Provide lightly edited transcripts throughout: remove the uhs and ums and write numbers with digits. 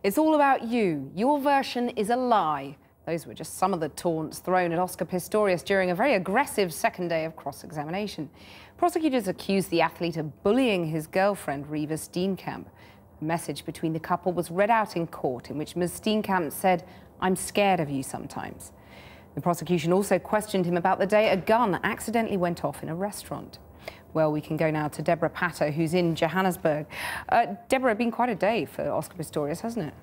It's all about you. Your version is a lie. Those were just some of the taunts thrown at Oscar Pistorius during a very aggressive second day of cross-examination. Prosecutors accused the athlete of bullying his girlfriend, Reeva Steenkamp. A message between the couple was read out in court in which Ms. Steenkamp said, "I'm scared of you sometimes." The prosecution also questioned him about the day a gun accidentally went off in a restaurant. Well, we can go now to Debora Patta, who's in Johannesburg. Deborah, it's been quite a day for Oscar Pistorius, hasn't it?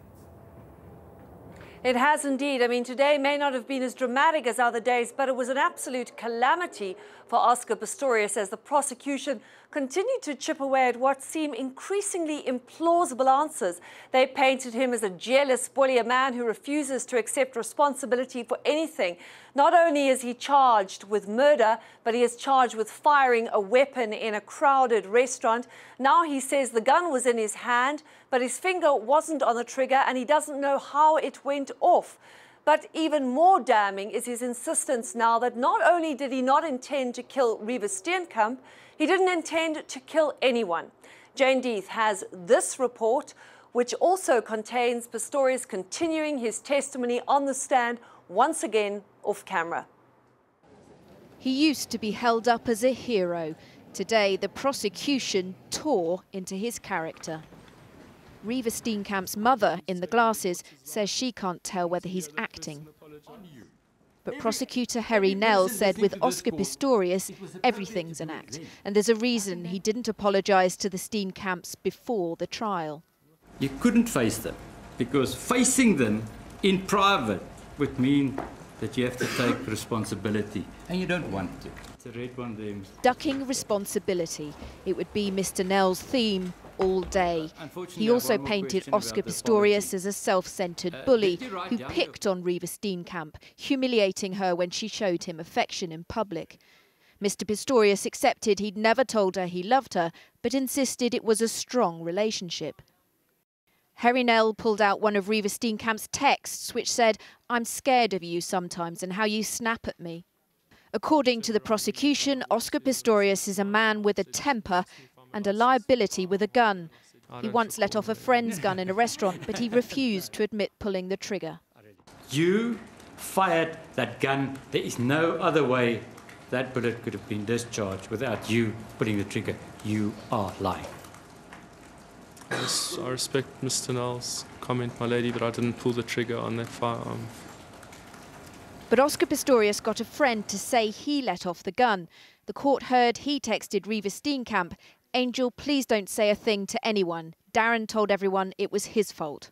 It has indeed. I mean, today may not have been as dramatic as other days, but it was an absolute calamity for Oscar Pistorius as the prosecution continued to chip away at what seem increasingly implausible answers. They painted him as a jealous bully, a man who refuses to accept responsibility for anything. Not only is he charged with murder, but he is charged with firing a weapon in a crowded restaurant. Now he says the gun was in his hand, but his finger wasn't on the trigger and he doesn't know how it went off. But even more damning is his insistence now that not only did he not intend to kill Reeva Steenkamp, he didn't intend to kill anyone. Jane Deeth has this report, which also contains Pistorius continuing his testimony on the stand, once again off camera. He used to be held up as a hero. Today, the prosecution tore into his character. Reeva Steenkamp's mother, in the glasses, says she can't tell whether he's acting. But prosecutor Harry Nell said with Oscar Pistorius, everything's an act. And there's a reason he didn't apologise to the Steenkamps before the trial. You couldn't face them, because facing them in private would mean that you have to take responsibility, and you don't want to. It's a red one there. Ducking responsibility. It would be Mr. Nell's theme all day. He also painted Oscar Pistorius as a self-centred bully who picked on Reeva Steenkamp, humiliating her when she showed him affection in public. Mr. Pistorius accepted he'd never told her he loved her, but insisted it was a strong relationship. Harry Nell pulled out one of Reeva Steenkamp's texts, which said, "I'm scared of you sometimes and how you snap at me." According to the prosecution, Oscar Pistorius is a man with a temper and a liability with a gun. He once let off a friend's gun in a restaurant, but he refused to admit pulling the trigger. You fired that gun. There is no other way that bullet could have been discharged without you pulling the trigger. You are lying. Yes, I respect Mr. Nell's comment, my lady, but I didn't pull the trigger on that firearm. But Oscar Pistorius got a friend to say he let off the gun. The court heard he texted Reeva Steenkamp, "Angel, please don't say a thing to anyone. Darren told everyone it was his fault."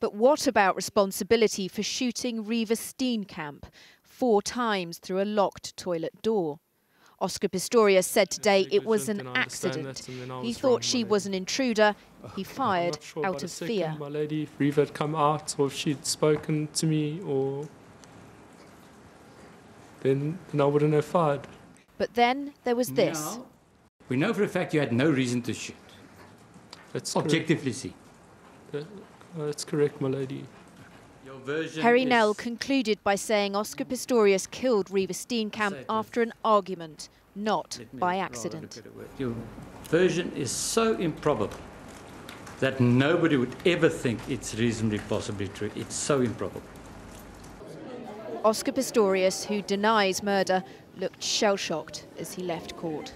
But what about responsibility for shooting Reeva Steenkamp 4 times through a locked toilet door? Oscar Pistorius said today it was an accident. He thought she was an intruder. He fired out of fear. My lady, if Reeva had come out or if she'd spoken to me, or then I wouldn't have fired. But then there was this. Now, we know for a fact you had no reason to shoot. That's objectively seen. That's correct, my lady. Harry Nell concluded by saying Oscar Pistorius killed Reeva Steenkamp after an argument, not by accident. Your version is so improbable that nobody would ever think it's reasonably possibly true. It's so improbable. Oscar Pistorius, who denies murder, looked shell-shocked as he left court.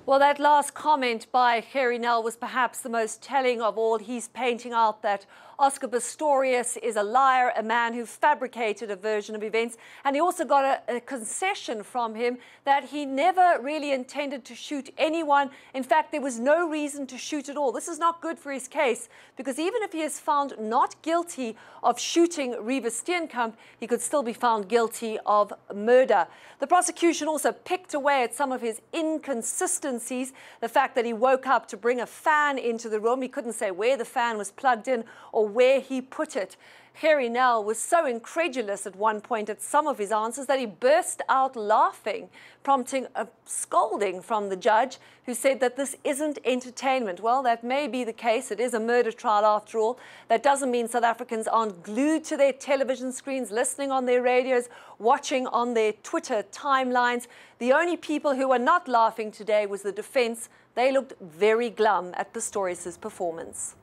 Well, that last comment by Harry Nell was perhaps the most telling of all. He's painting out that Oscar Pistorius is a liar, a man who fabricated a version of events, and he also got a concession from him that he never really intended to shoot anyone. In fact, there was no reason to shoot at all. This is not good for his case, because even if he is found not guilty of shooting Reeva Steenkamp, he could still be found guilty of murder. The prosecution also picked away at some of his inconsistencies. The fact that he woke up to bring a fan into the room. He couldn't say where the fan was plugged in or where he put it. Harry Nell was so incredulous at one point at some of his answers that he burst out laughing, prompting a scolding from the judge, who said that this isn't entertainment. Well, that may be the case. It is a murder trial after all. That doesn't mean South Africans aren't glued to their television screens, listening on their radios, watching on their Twitter timelines. The only people who were not laughing today was the defence. They looked very glum at Pistorius' performance.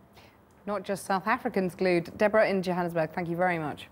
Not just South Africans glued. Debora in Johannesburg, thank you very much.